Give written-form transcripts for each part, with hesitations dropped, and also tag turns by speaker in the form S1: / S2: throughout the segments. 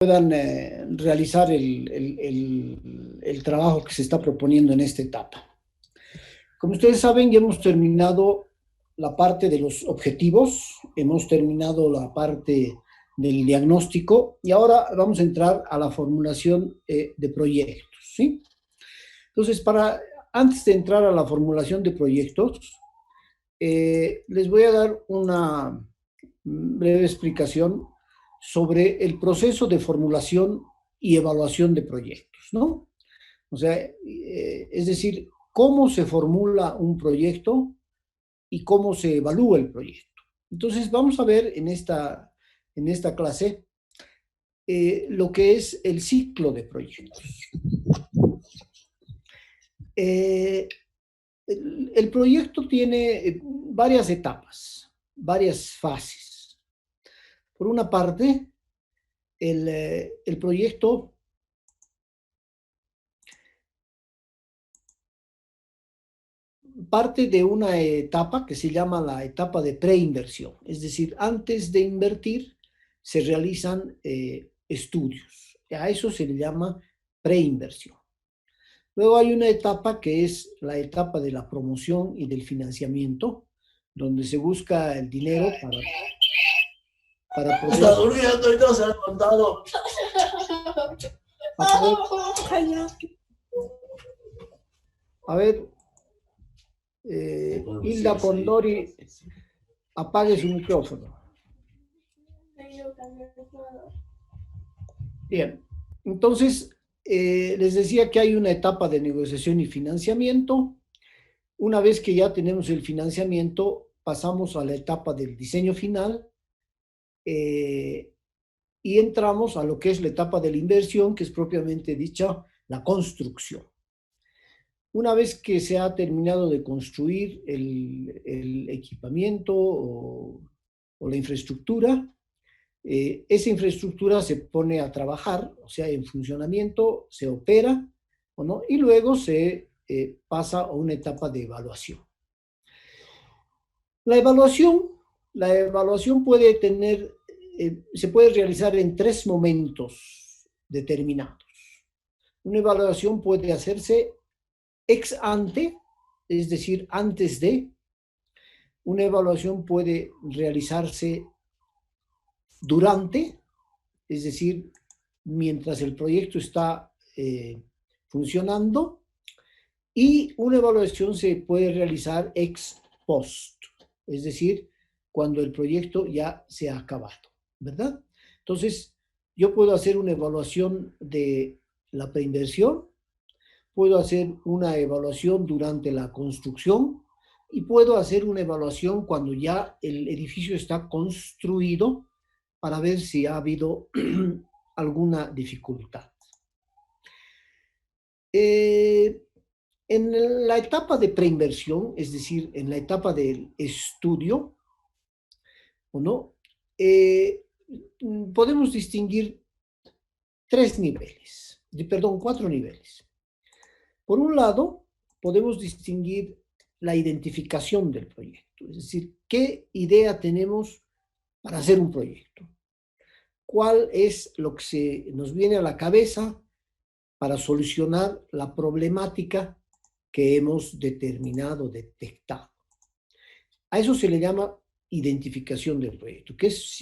S1: puedan realizar el trabajo que se está proponiendo en esta etapa. Como ustedes saben, ya hemos terminado la parte de los objetivos, hemos terminado la parte del diagnóstico y ahora vamos a entrar a la formulación de proyectos, ¿sí? Entonces, antes de entrar a la formulación de proyectos, les voy a dar una breve explicación sobre el proceso de formulación y evaluación de proyectos, ¿no? O sea, es decir, cómo se formula un proyecto y cómo se evalúa el proyecto. Entonces, vamos a ver en esta clase lo que es el ciclo de proyectos. El proyecto tiene varias etapas, varias fases. Por una parte, el proyecto parte de una etapa que se llama la etapa de preinversión, es decir, antes de invertir se realizan estudios. A eso se le llama preinversión. Luego hay una etapa que es la etapa de la promoción y del financiamiento, donde se busca el dinero para poder...
S2: Está durmiendo y no se ha levantado.
S1: A ver, Hilda Pondori, apague su micrófono. Bien, entonces les decía que hay una etapa de negociación y financiamiento. Una vez que ya tenemos el financiamiento, pasamos a la etapa del diseño final y entramos a lo que es la etapa de la inversión, que es propiamente dicha la construcción. Una vez que se ha terminado de construir el equipamiento o la infraestructura, esa infraestructura se pone a trabajar, o sea, en funcionamiento, se opera, ¿o no? Y luego se pasa a una etapa de evaluación. La evaluación puede tener, se puede realizar en 3 momentos determinados. Una evaluación puede hacerse ex ante, es decir, antes de. Una evaluación puede realizarse durante, es decir, mientras el proyecto está funcionando, y una evaluación se puede realizar ex post, es decir, cuando el proyecto ya se ha acabado, ¿verdad? Entonces, yo puedo hacer una evaluación de la preinversión, puedo hacer una evaluación durante la construcción y puedo hacer una evaluación cuando ya el edificio está construido para ver si ha habido alguna dificultad. En la etapa de preinversión, es decir, en la etapa del estudio, ¿o no? Podemos distinguir 4 niveles. Por un lado, podemos distinguir la identificación del proyecto, es decir, qué idea tenemos para hacer un proyecto. ¿Cuál es lo que se nos viene a la cabeza para solucionar la problemática que hemos detectado? A eso se le llama identificación del proyecto, que es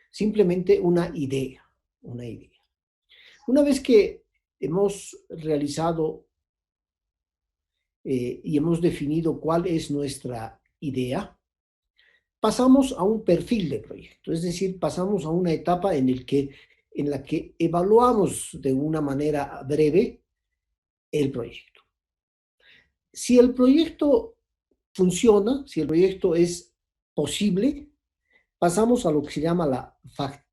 S1: simplemente una idea. Una vez que hemos realizado y hemos definido cuál es nuestra idea, pasamos a un perfil de proyecto, es decir, pasamos a una etapa en la que evaluamos de una manera breve el proyecto. Si el proyecto funciona, si el proyecto es posible, pasamos a lo que se llama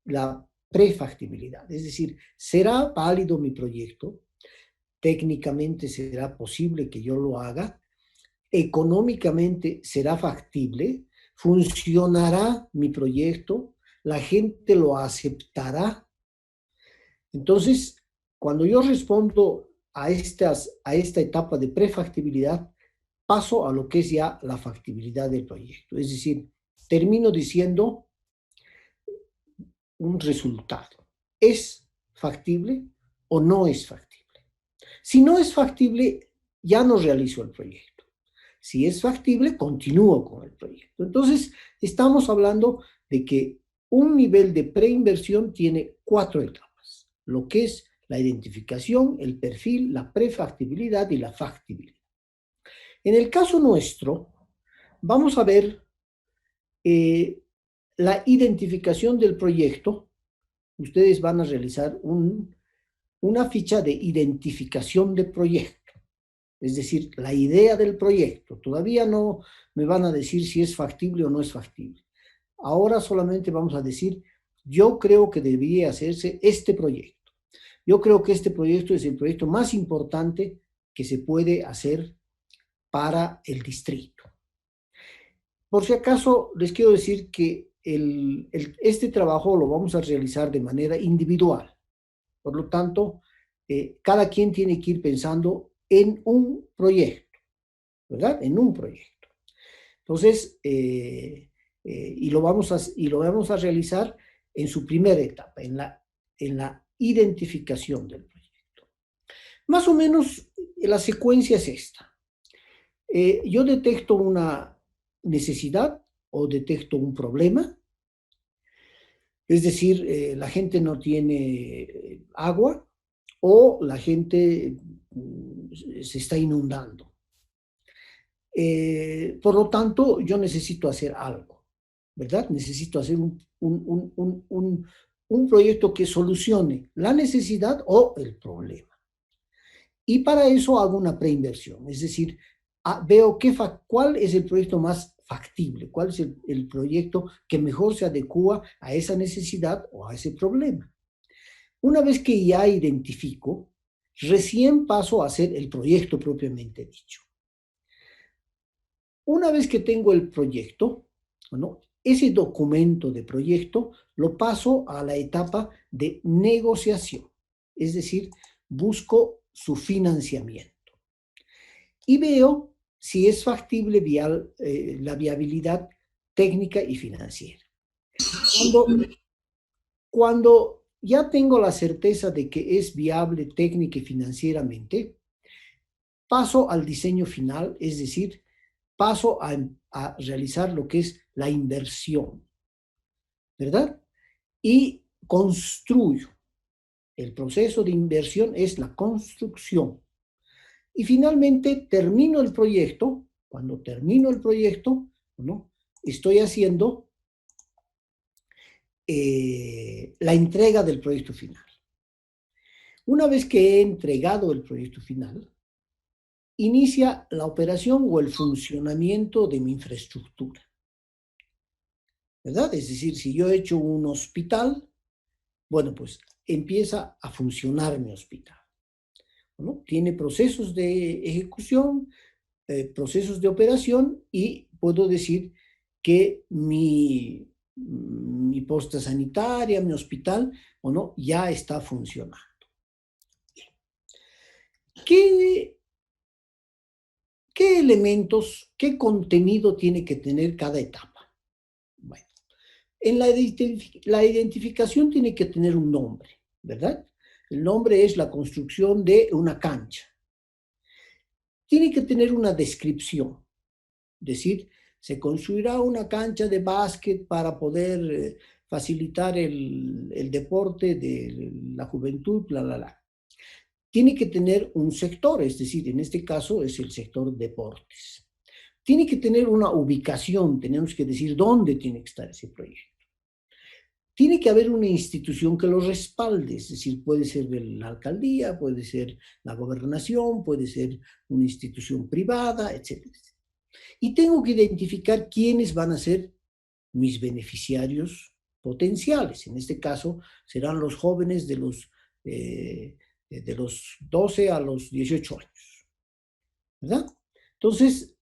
S1: la prefactibilidad, es decir, ¿será válido mi proyecto? ¿Técnicamente será posible que yo lo haga? ¿Económicamente será factible? ¿Funcionará mi proyecto? ¿La gente lo aceptará? Entonces, cuando yo respondo a esta etapa de prefactibilidad, paso a lo que es ya la factibilidad del proyecto. Es decir, termino diciendo, un resultado. ¿Es factible o no es factible? Si no es factible, ya no realizo el proyecto. Si es factible, continúo con el proyecto. Entonces, estamos hablando de que un nivel de preinversión tiene 4 etapas, lo que es la identificación, el perfil, la prefactibilidad y la factibilidad. En el caso nuestro, vamos a ver la identificación del proyecto. Ustedes van a realizar una ficha de identificación de proyecto, es decir, la idea del proyecto. Todavía no me van a decir si es factible o no es factible. Ahora solamente vamos a decir, yo creo que debería hacerse este proyecto. Yo creo que este proyecto es el proyecto más importante que se puede hacer para el distrito. Por si acaso, les quiero decir que este trabajo lo vamos a realizar de manera individual. Por lo tanto, cada quien tiene que ir pensando en un proyecto, ¿verdad? En un proyecto. Entonces, y lo vamos a realizar en su primera etapa, en la identificación del proyecto. Más o menos, la secuencia es esta. Yo detecto una necesidad o detecto un problema, es decir, la gente no tiene agua o la gente se está inundando. Por lo tanto, yo necesito hacer algo, ¿verdad? Necesito hacer un proyecto que solucione la necesidad o el problema. Y para eso hago una preinversión, es decir, veo cuál es el proyecto más factible, cuál es el proyecto que mejor se adecua a esa necesidad o a ese problema. Una vez que ya identifico, recién paso a hacer el proyecto propiamente dicho. Una vez que tengo el proyecto, ¿no?, ese documento de proyecto lo paso a la etapa de negociación, es decir, busco su financiamiento y veo si es factible la viabilidad técnica y financiera. Cuando ya tengo la certeza de que es viable técnica y financieramente, paso al diseño final, es decir, paso a realizar lo que es la inversión, ¿verdad? Y construyo. El proceso de inversión es la construcción. Y finalmente termino el proyecto. Cuando termino el proyecto, ¿no?, estoy haciendo la entrega del proyecto final. Una vez que he entregado el proyecto final, inicia la operación o el funcionamiento de mi infraestructura, ¿verdad? Es decir, si yo he hecho un hospital, bueno, pues empieza a funcionar mi hospital, ¿no? Tiene procesos de ejecución, procesos de operación, y puedo decir que mi posta sanitaria, mi hospital, ¿o no?, ya está funcionando. ¿Qué elementos, qué contenido tiene que tener cada etapa? Bueno, en la identificación tiene que tener un nombre, ¿verdad? El nombre es la construcción de una cancha. Tiene que tener una descripción, es decir, se construirá una cancha de básquet para poder facilitar el deporte de la juventud, Tiene que tener un sector, es decir, en este caso es el sector deportes. Tiene que tener una ubicación, tenemos que decir dónde tiene que estar ese proyecto. Tiene que haber una institución que lo respalde, es decir, puede ser de la alcaldía, puede ser la gobernación, puede ser una institución privada, etcétera. Y tengo que identificar quiénes van a ser mis beneficiarios potenciales. En este caso serán los jóvenes de los 12 a los 18 años, ¿verdad? Entonces,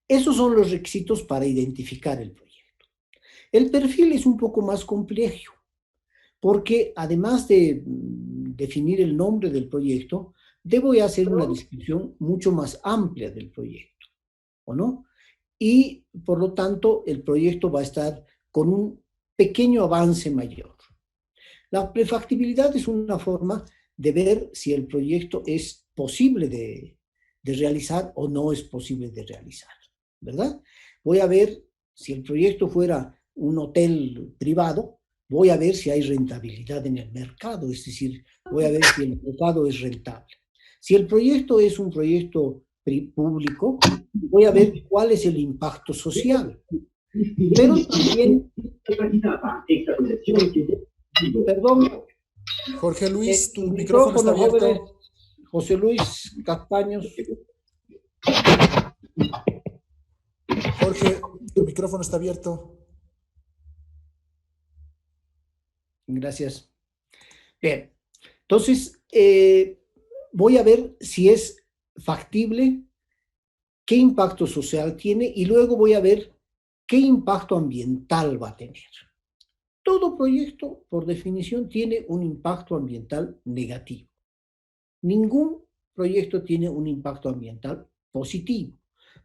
S1: esos son los requisitos para identificar el proyecto. El perfil es un poco más complejo, porque además de definir el nombre del proyecto, debo hacer una descripción mucho más amplia del proyecto, ¿o no? Y, por lo tanto, el proyecto va a estar con un pequeño avance mayor. La prefactibilidad es una forma de ver si el proyecto es posible de realizar o no es posible de realizar, ¿verdad? Voy a ver si el proyecto fuera un hotel privado, voy a ver si hay rentabilidad en el mercado, es decir, voy a ver si el mercado es rentable. Si el proyecto es un proyecto público, voy a ver cuál es el impacto social. Pero también, perdón,
S3: Jorge Luis, tu micrófono está abierto.
S1: Jóvenes, José Luis Castaños.
S3: Jorge, tu micrófono está abierto.
S1: Gracias. Bien, entonces voy a ver si es factible, qué impacto social tiene y luego voy a ver qué impacto ambiental va a tener. Todo proyecto, por definición, tiene un impacto ambiental negativo. Ningún proyecto tiene un impacto ambiental positivo,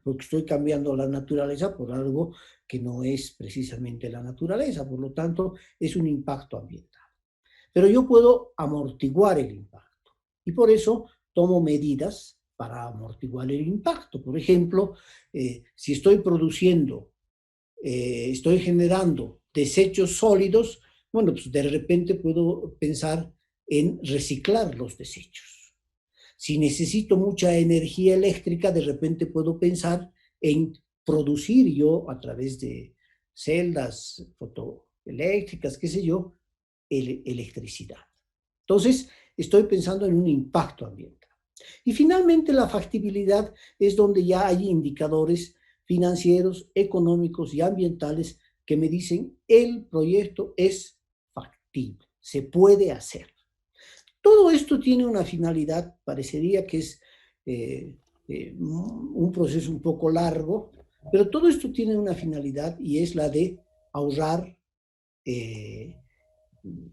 S1: porque estoy cambiando la naturaleza por algo que no es precisamente la naturaleza, por lo tanto, es un impacto ambiental. Pero yo puedo amortiguar el impacto y por eso tomo medidas para amortiguar el impacto. Por ejemplo, si estoy produciendo, estoy generando desechos sólidos, bueno, pues de repente puedo pensar en reciclar los desechos. Si necesito mucha energía eléctrica, de repente puedo pensar en producir yo a través de celdas fotoeléctricas, qué sé yo, electricidad. Entonces, estoy pensando en un impacto ambiental. Y finalmente, la factibilidad es donde ya hay indicadores financieros, económicos y ambientales que me dicen el proyecto es factible, se puede hacer. Todo esto tiene una finalidad, parecería que es un proceso un poco largo, pero todo esto tiene una finalidad y es la de ahorrar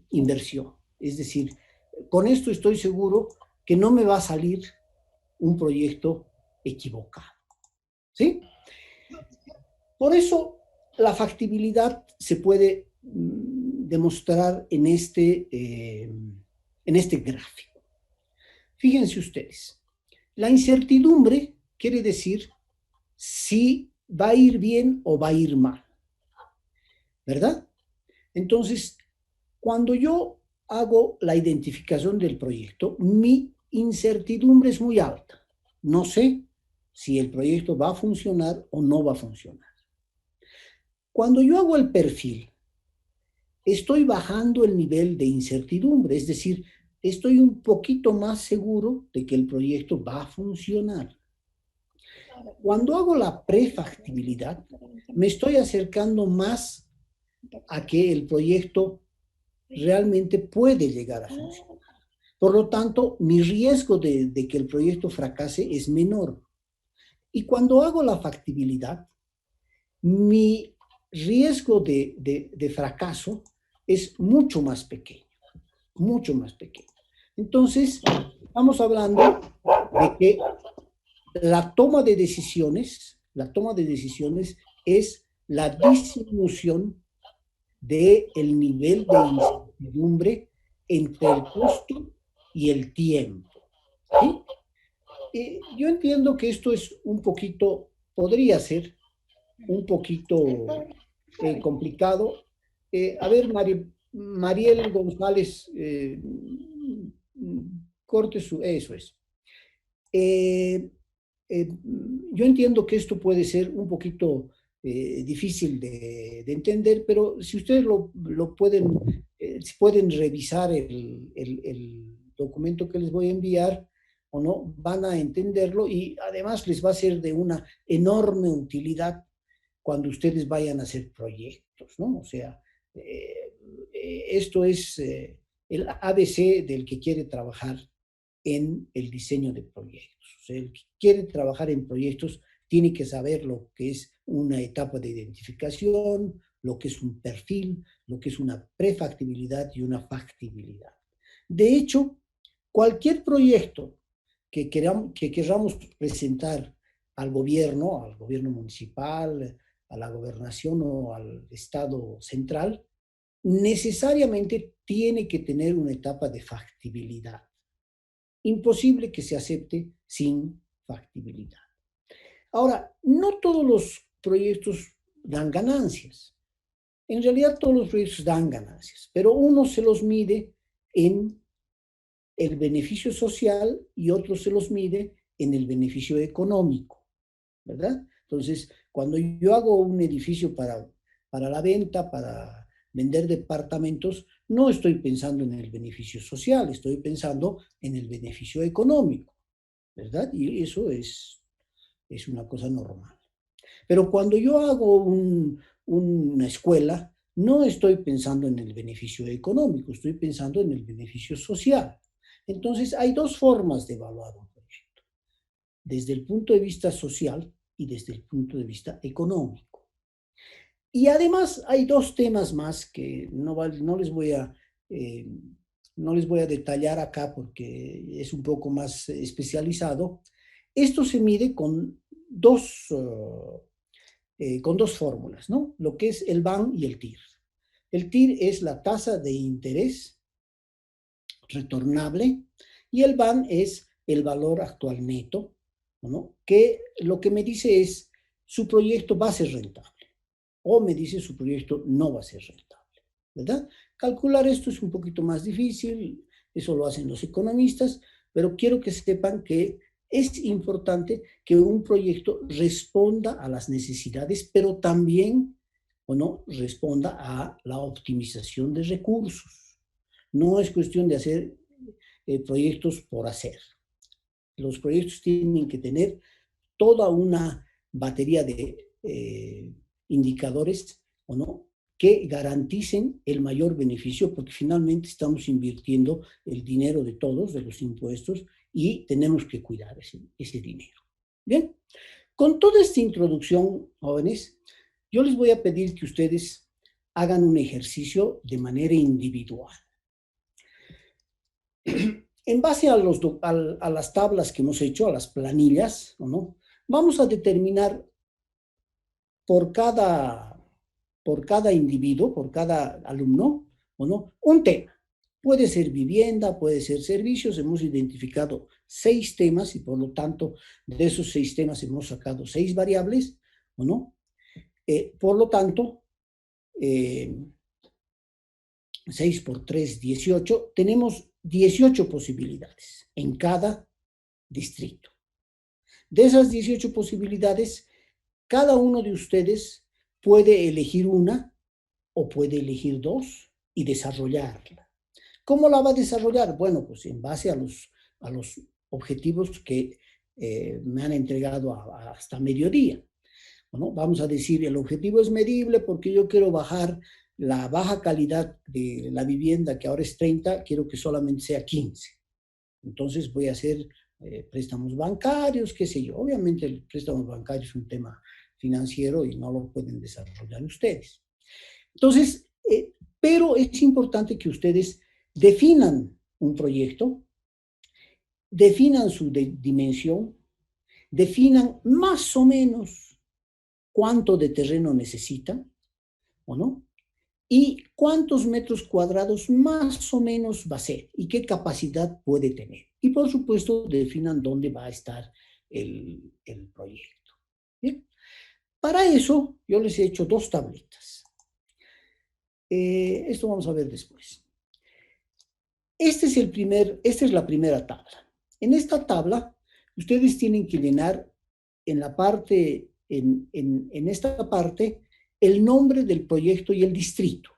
S1: inversión. Es decir, con esto estoy seguro que no me va a salir un proyecto equivocado. ¿Sí? Por eso la factibilidad se puede demostrar en este gráfico. Fíjense ustedes, la incertidumbre quiere decir si va a ir bien o va a ir mal, ¿verdad? Entonces, cuando yo hago la identificación del proyecto, mi incertidumbre es muy alta. No sé si el proyecto va a funcionar o no va a funcionar. Cuando yo hago el perfil, estoy bajando el nivel de incertidumbre, es decir, estoy un poquito más seguro de que el proyecto va a funcionar. Cuando hago la prefactibilidad, me estoy acercando más a que el proyecto realmente puede llegar a funcionar. Por lo tanto, mi riesgo de que el proyecto fracase es menor. Y cuando hago la factibilidad, mi riesgo de fracaso es mucho más pequeño, mucho más pequeño. Entonces, estamos hablando de que la toma de decisiones es la disminución del nivel de incertidumbre entre el costo y el tiempo. ¿Sí? Yo entiendo que esto es un poquito, podría ser un poquito complicado. A ver, Mariel González, corte eso es. Yo entiendo que esto puede ser un poquito difícil de entender, pero si ustedes lo pueden revisar el documento que les voy a enviar o no, van a entenderlo y además les va a ser de una enorme utilidad cuando ustedes vayan a hacer proyectos, ¿no? O sea, esto es el ABC del que quiere trabajar en el diseño de proyectos. O sea, el que quiere trabajar en proyectos tiene que saber lo que es una etapa de identificación, lo que es un perfil, lo que es una prefactibilidad y una factibilidad. De hecho, cualquier proyecto que queramos presentar al gobierno municipal, a la gobernación o al Estado central, necesariamente tiene que tener una etapa de factibilidad. Imposible que se acepte sin factibilidad. Ahora, no todos los proyectos dan ganancias. En realidad todos los proyectos dan ganancias, pero uno se los mide en el beneficio social y otro se los mide en el beneficio económico, ¿verdad? Entonces, cuando yo hago un edificio para la venta, para vender departamentos, no estoy pensando en el beneficio social, estoy pensando en el beneficio económico, ¿verdad? Y eso es una cosa normal. Pero cuando yo hago una escuela, no estoy pensando en el beneficio económico, estoy pensando en el beneficio social. Entonces, hay dos formas de evaluar un proyecto, desde el punto de vista social y desde el punto de vista económico. Y además hay dos temas más que no les voy a detallar acá porque es un poco más especializado. Esto se mide con dos fórmulas, ¿no? Lo que es el BAN y el TIR. El TIR es la tasa de interés retornable y el BAN es el valor actual neto, ¿no? Que lo que me dice es su proyecto va a ser rentable o me dice su proyecto no va a ser rentable, ¿verdad? Calcular esto es un poquito más difícil, eso lo hacen los economistas, pero quiero que sepan que es importante que un proyecto responda a las necesidades, pero también, responda a la optimización de recursos. No es cuestión de hacer proyectos por hacer. Los proyectos tienen que tener toda una batería de indicadores, que garanticen el mayor beneficio, porque finalmente estamos invirtiendo el dinero de todos, de los impuestos, y tenemos que cuidar ese dinero. Bien, con toda esta introducción, jóvenes, yo les voy a pedir que ustedes hagan un ejercicio de manera individual. En base a las tablas que hemos hecho, a las planillas, vamos a determinar por cada individuo, por cada alumno, un tema. Puede ser vivienda, puede ser servicios. Hemos identificado 6 temas y por lo tanto de esos 6 temas hemos sacado 6 variables, por lo tanto, 6 por 3, 18. Tenemos 18 posibilidades en cada distrito. De esas 18 posibilidades, cada uno de ustedes puede elegir una o puede elegir 2 y desarrollarla. ¿Cómo la va a desarrollar? Bueno, pues en base a los objetivos que me han entregado hasta mediodía. Vamos a decir, el objetivo es medible porque yo quiero bajar la baja calidad de la vivienda, que ahora es 30, quiero que solamente sea 15. Entonces voy a hacer préstamos bancarios, qué sé yo. Obviamente el préstamo bancario es un tema financiero y no lo pueden desarrollar ustedes. Entonces, pero es importante que ustedes definan un proyecto, definan su dimensión, definan más o menos cuánto de terreno necesitan, y cuántos metros cuadrados más o menos va a ser y qué capacidad puede tener. Y por supuesto, definan dónde va a estar el proyecto. ¿Bien? Para eso, yo les he hecho 2 tabletas. Esto vamos a ver después. Esta es la primera tabla. En esta tabla, ustedes tienen que llenar en esta parte, el nombre del proyecto y el distrito.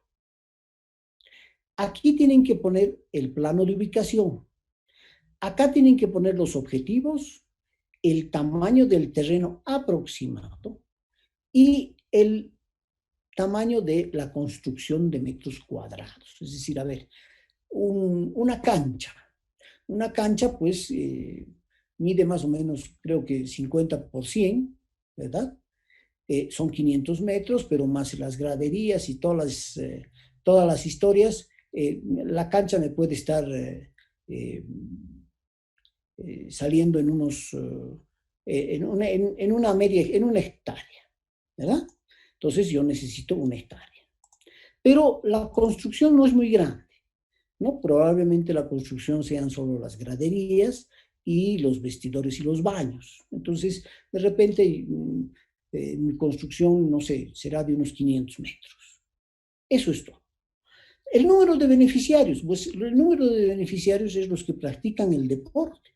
S1: Aquí tienen que poner el plano de ubicación. Acá tienen que poner los objetivos, el tamaño del terreno aproximado y el tamaño de la construcción de metros cuadrados. Es decir, a ver, una cancha. Una cancha, pues, mide más o menos, creo que 50 por 100, ¿verdad? Son 500 metros, pero más las graderías y todas las historias, la cancha me puede estar saliendo en una hectárea, ¿verdad? Entonces yo necesito 1 hectárea. Pero la construcción no es muy grande, ¿no? Probablemente la construcción sean solo las graderías y los vestidores y los baños. Entonces, de repente, mi construcción, no sé, será de unos 500 metros. Eso es todo. El número de beneficiarios, pues el número de beneficiarios es los que practican el deporte.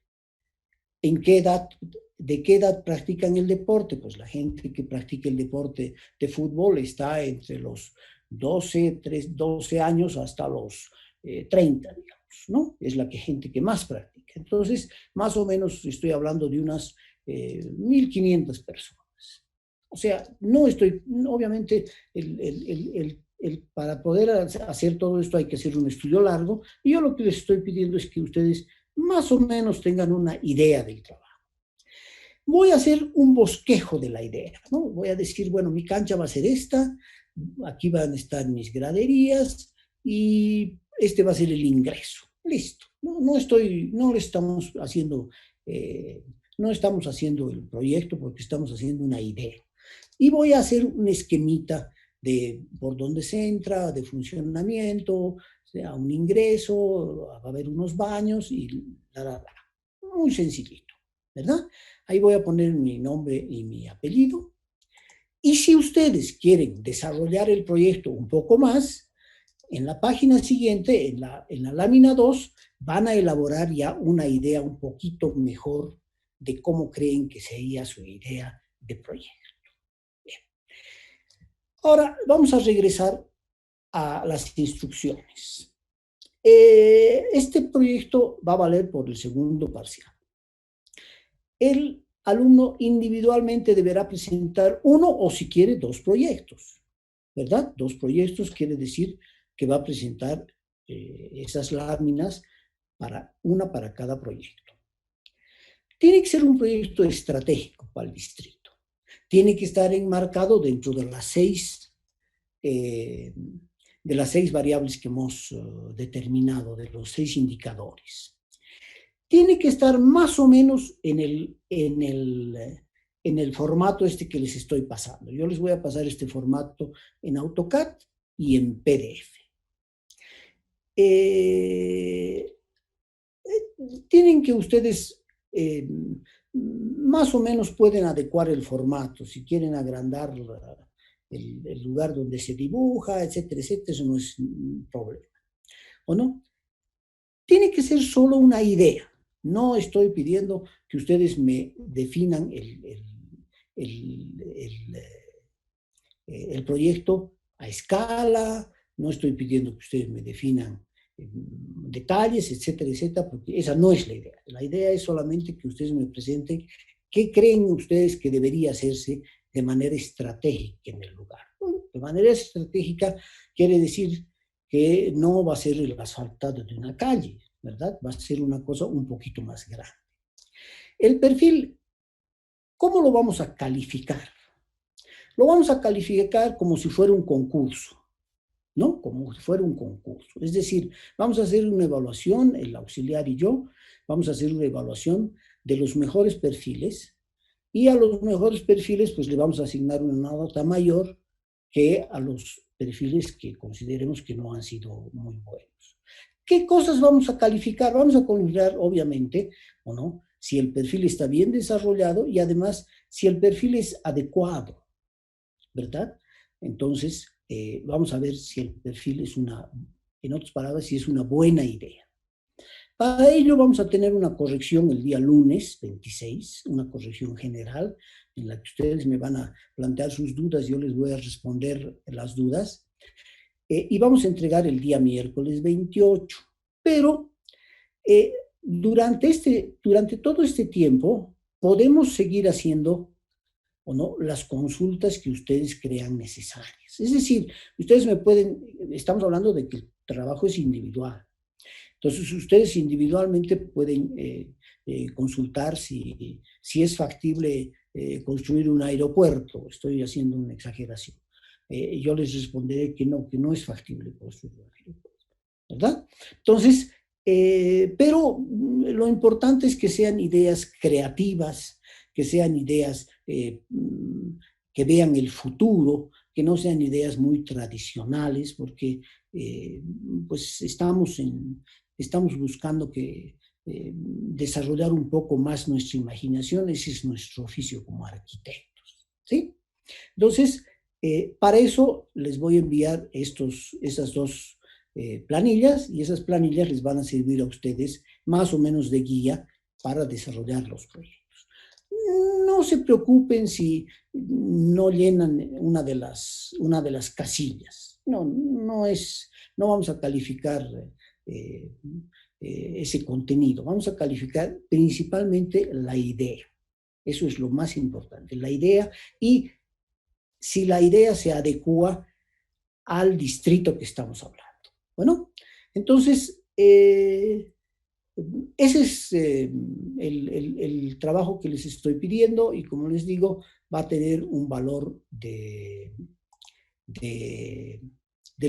S1: ¿En qué edad, de qué edad practican el deporte? Pues la gente que practica el deporte de fútbol está entre los 12 años hasta los 30, digamos, ¿no? Es la gente que más practica. Entonces, más o menos estoy hablando de unas 1.500 personas. O sea, no estoy, obviamente, para poder hacer todo esto hay que hacer un estudio largo, y yo lo que les estoy pidiendo es que ustedes más o menos tengan una idea del trabajo. Voy a hacer un bosquejo de la idea, ¿no? Voy a decir, bueno, mi cancha va a ser esta, aquí van a estar mis graderías y este va a ser el ingreso. Listo. No estamos haciendo el proyecto porque estamos haciendo una idea. Y voy a hacer un esquemita de por dónde se entra, de funcionamiento, sea un ingreso, va a haber unos baños y muy sencillito, ¿verdad? Ahí voy a poner mi nombre y mi apellido. Y si ustedes quieren desarrollar el proyecto un poco más, en la página siguiente, en la lámina 2, van a elaborar ya una idea un poquito mejor de cómo creen que sería su idea de proyecto. Bien. Ahora vamos a regresar a las instrucciones. Este proyecto va a valer por el segundo parcial. El alumno individualmente deberá presentar 1 o si quiere 2 proyectos, ¿verdad? 2 proyectos quiere decir que va a presentar esas láminas, una para cada proyecto. Tiene que ser un proyecto estratégico para el distrito. Tiene que estar enmarcado dentro de las 6 variables que hemos determinado, de los 6 indicadores. Tiene que estar más o menos en el formato que les estoy pasando. Yo les voy a pasar este formato en AutoCAD y en PDF. Tienen que ustedes más o menos pueden adecuar el formato, si quieren agrandar el lugar donde se dibuja, etcétera, etcétera, eso no es un problema, ¿o no? Tiene que ser solo una idea. No estoy pidiendo que ustedes me definan el proyecto a escala, no estoy pidiendo que ustedes me definan detalles, etcétera, etcétera, porque esa no es la idea. La idea es solamente que ustedes me presenten qué creen ustedes que debería hacerse de manera estratégica en el lugar. De manera estratégica quiere decir que no va a ser el asfaltado de una calle, ¿verdad? Va a ser una cosa un poquito más grande. El perfil, ¿cómo lo vamos a calificar? Lo vamos a calificar como si fuera un concurso, ¿no? Como si fuera un concurso. Es decir, vamos a hacer una evaluación, el auxiliar y yo, vamos a hacer una evaluación de los mejores perfiles, y a los mejores perfiles pues le vamos a asignar una nota mayor que a los perfiles que consideremos que no han sido muy buenos. ¿Qué cosas vamos a calificar? Vamos a calificar, obviamente, ¿o no?, si el perfil está bien desarrollado y además si el perfil es adecuado, ¿verdad? Entonces, vamos a ver si el perfil es en otras palabras, si es una buena idea. Para ello vamos a tener una corrección el día lunes 26, una corrección general en la que ustedes me van a plantear sus dudas, yo les voy a responder las dudas, y vamos a entregar el día miércoles 28. Pero durante todo este tiempo podemos seguir haciendo o no las consultas que ustedes crean necesarias. Es decir, ustedes estamos hablando de que el trabajo es individual. Entonces, ustedes individualmente pueden consultar si es factible construir un aeropuerto. Estoy haciendo una exageración. Yo les responderé que no es factible construir un aeropuerto, ¿verdad? Entonces, pero lo importante es que sean ideas creativas, que sean ideas que vean el futuro, que no sean ideas muy tradicionales, porque pues estamos buscando que desarrollar un poco más nuestra imaginación, ese es nuestro oficio como arquitectos, ¿sí? Entonces, para eso les voy a enviar esas dos planillas, y esas planillas les van a servir a ustedes más o menos de guía para desarrollar los proyectos. No se preocupen si no llenan una de las casillas. No vamos a calificar eh, ese contenido. Vamos a calificar principalmente la idea. Eso es lo más importante, la idea, y si la idea se adecua al distrito que estamos hablando. Bueno, entonces, ese es el trabajo que les estoy pidiendo, y como les digo, va a tener un valor del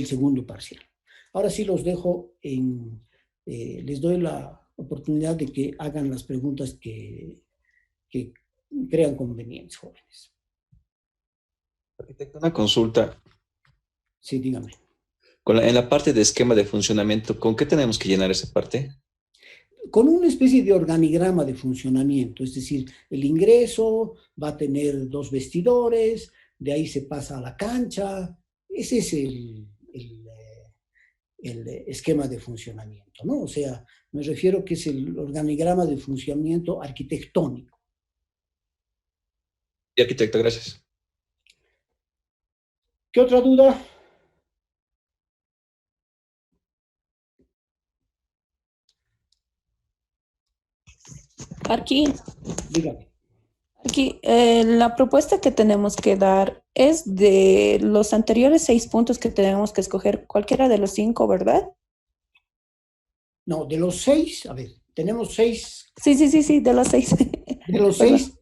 S1: segundo parcial. Ahora sí los dejo les doy la oportunidad de que hagan las preguntas que crean convenientes, jóvenes.
S4: Arquitecto, una consulta.
S1: Sí, dígame.
S4: En la parte de esquema de funcionamiento, ¿con qué tenemos que llenar esa parte?
S1: Con una especie de organigrama de funcionamiento, es decir, el ingreso va a tener 2 vestidores, de ahí se pasa a la cancha. Ese es el esquema de funcionamiento, ¿no? O sea, me refiero que es el organigrama de funcionamiento arquitectónico.
S4: Y arquitecto, gracias.
S1: ¿Qué otra duda?
S5: Aquí,
S1: Dígame.
S5: la propuesta que tenemos que dar es de los anteriores 6 puntos que tenemos que escoger cualquiera de los 5, ¿verdad?
S1: No, de los 6, a ver, tenemos 6.
S5: Sí, de los 6.
S1: De los 6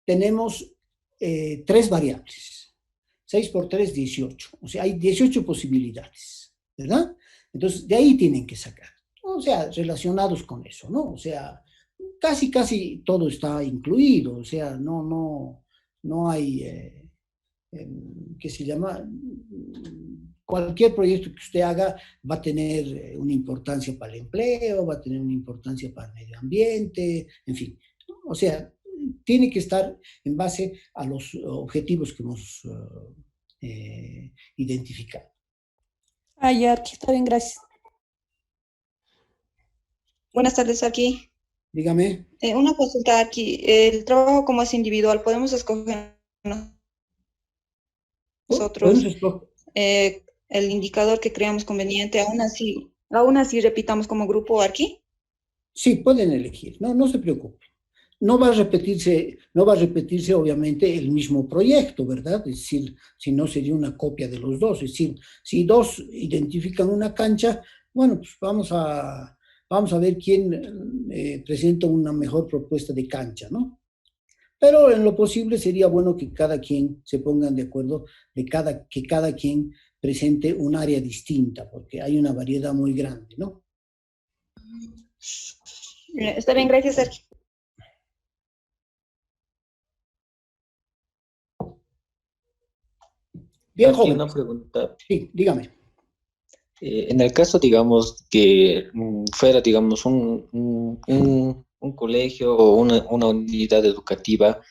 S1: tenemos 3 variables. 6 por 3, 18. O sea, hay 18 posibilidades, ¿verdad? Entonces, de ahí tienen que sacar. O sea, relacionados con eso, ¿no? O sea, casi todo está incluido. O sea, no hay, ¿qué se llama? Cualquier proyecto que usted haga va a tener una importancia para el empleo, va a tener una importancia para el medio ambiente, en fin. O sea, tiene que estar en base a los objetivos que hemos identificado.
S5: Ya, aquí está bien, gracias.
S6: Buenas tardes, aquí.
S1: Dígame.
S6: Una consulta aquí. El trabajo como es individual, ¿podemos escoger nosotros el indicador que creamos conveniente? Aún así repitamos como grupo aquí.
S1: Sí, pueden elegir, no se preocupen. No va a repetirse obviamente el mismo proyecto, ¿verdad? Es decir, si no sería una copia de los dos. Es decir, si 2 identifican una cancha, bueno, pues vamos a ver quién presenta una mejor propuesta de cancha, ¿no? Pero en lo posible sería bueno que cada quien se pongan de acuerdo que cada quien presente un área distinta, porque hay una variedad muy grande, ¿no?
S6: Está bien, gracias, Sergio.
S1: Bien,
S7: Aquí
S1: joven.
S7: una pregunta.
S1: Sí, dígame.
S7: En el caso, digamos, que fuera, digamos, un colegio o una unidad educativa,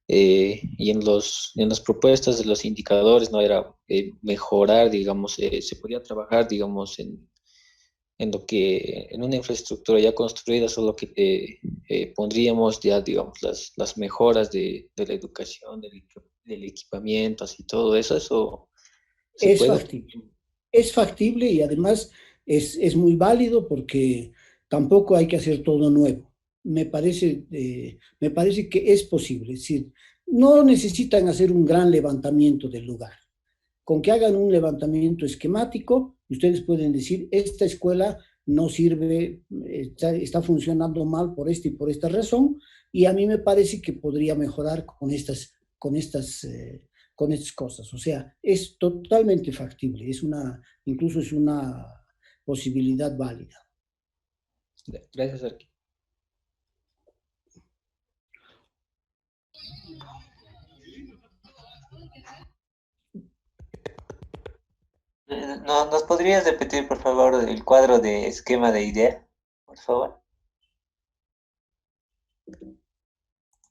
S7: y en las propuestas de los indicadores no era mejorar, digamos, se podía trabajar, digamos, en una infraestructura ya construida, solo que pondríamos ya, digamos, las mejoras de la educación, del equipamiento, así todo eso se
S1: Es
S7: puede.
S1: factible. Es factible, y además es muy válido, porque tampoco hay que hacer todo nuevo. Me parece que es posible. Es decir, no necesitan hacer un gran levantamiento del lugar. Con que hagan un levantamiento esquemático, ustedes pueden decir: esta escuela no sirve, está funcionando mal por esta y por esta razón, y a mí me parece que podría mejorar con estas cosas. O sea, es totalmente factible, incluso es una posibilidad válida.
S7: Gracias, Sergio. ¿Nos podrías repetir, por favor, el cuadro de esquema de idea? Por favor.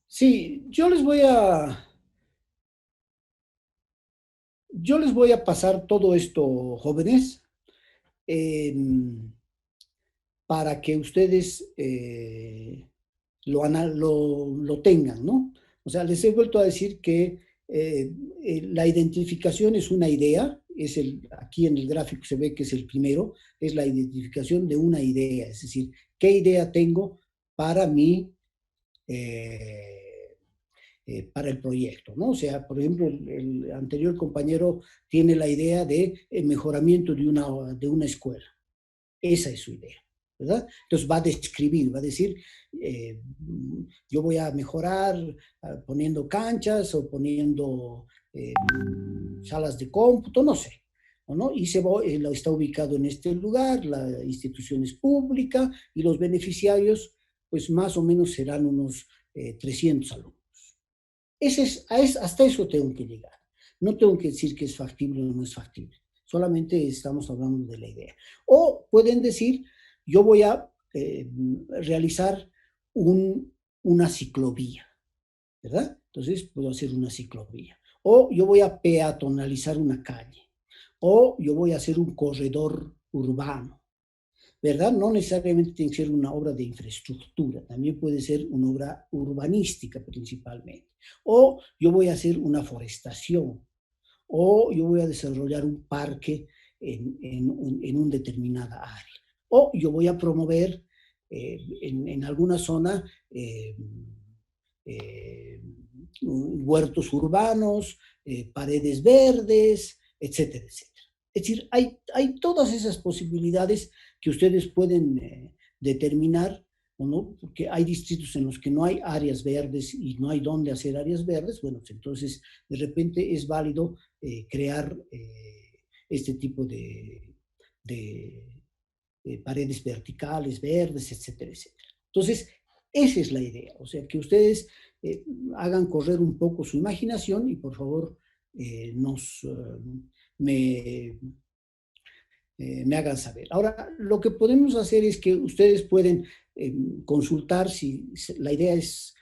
S1: Sí, yo les voy a pasar todo esto, jóvenes, para que ustedes lo tengan, ¿no? O sea, les he vuelto a decir que la identificación es una idea, aquí en el gráfico se ve que es el primero, es la identificación de una idea, es decir, ¿qué idea tengo para para el proyecto, ¿no? O sea, por ejemplo, el anterior compañero tiene la idea de mejoramiento de una escuela. Esa es su idea, ¿verdad? Entonces va a describir, va a decir, yo voy a mejorar poniendo canchas o poniendo salas de cómputo, no sé, ¿no? Y está ubicado en este lugar, la institución es pública y los beneficiarios, pues más o menos serán unos 300 alumnos. Hasta eso tengo que llegar. No tengo que decir que es factible o no es factible. Solamente estamos hablando de la idea. O pueden decir, yo voy a realizar una ciclovía, ¿verdad? Entonces puedo hacer una ciclovía. O yo voy a peatonalizar una calle. O yo voy a hacer un corredor urbano, ¿verdad? No necesariamente tiene que ser una obra de infraestructura, también puede ser una obra urbanística principalmente. O yo voy a hacer una forestación, o yo voy a desarrollar un parque en una determinada área. O yo voy a promover en alguna zona huertos urbanos, paredes verdes, etcétera, etcétera. Es decir, hay todas esas posibilidades que ustedes pueden determinar, ¿o no? Porque hay distritos en los que no hay áreas verdes y no hay dónde hacer áreas verdes. Bueno, entonces de repente es válido crear este tipo de paredes verticales, verdes, etcétera, etcétera. Entonces, esa es la idea, o sea, que ustedes hagan correr un poco su imaginación y por favor me hagan saber. Ahora, lo que podemos hacer es que ustedes pueden consultar si la idea es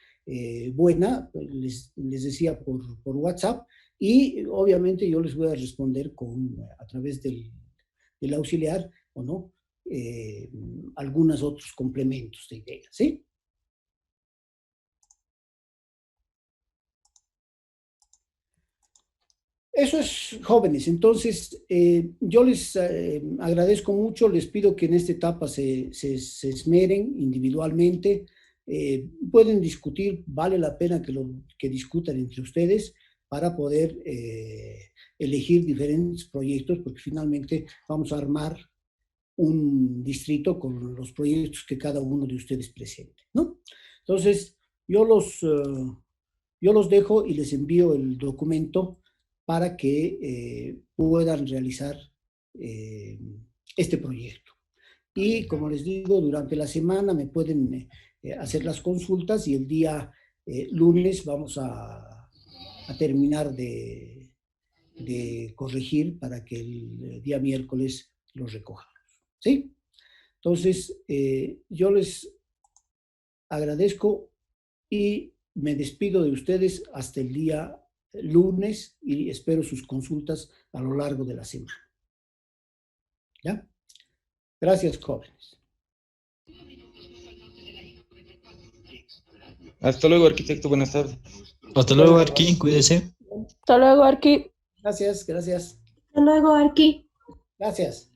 S1: buena, les decía por WhatsApp, y obviamente yo les voy a responder a través del auxiliar, o no, algunos otros complementos de ideas, ¿sí? Eso es, jóvenes. Entonces, yo les agradezco mucho, les pido que en esta etapa se esmeren individualmente, pueden discutir, vale la pena que discutan entre ustedes para poder elegir diferentes proyectos, porque finalmente vamos a armar un distrito con los proyectos que cada uno de ustedes presente, ¿no? Entonces, yo los dejo y les envío el documento para que puedan realizar este proyecto. Y como les digo, durante la semana me pueden hacer las consultas y el día lunes vamos a terminar de corregir para que el día miércoles los recojamos. ¿Sí? Entonces, yo les agradezco y me despido de ustedes hasta el día lunes y espero sus consultas a lo largo de la semana. ¿Ya? Gracias, jóvenes.
S8: Hasta luego, arquitecto. Buenas tardes.
S9: Hasta luego, Arqui. Cuídese.
S5: Hasta luego, Arqui.
S1: Gracias, gracias.
S6: Hasta luego, Arqui.
S1: Gracias.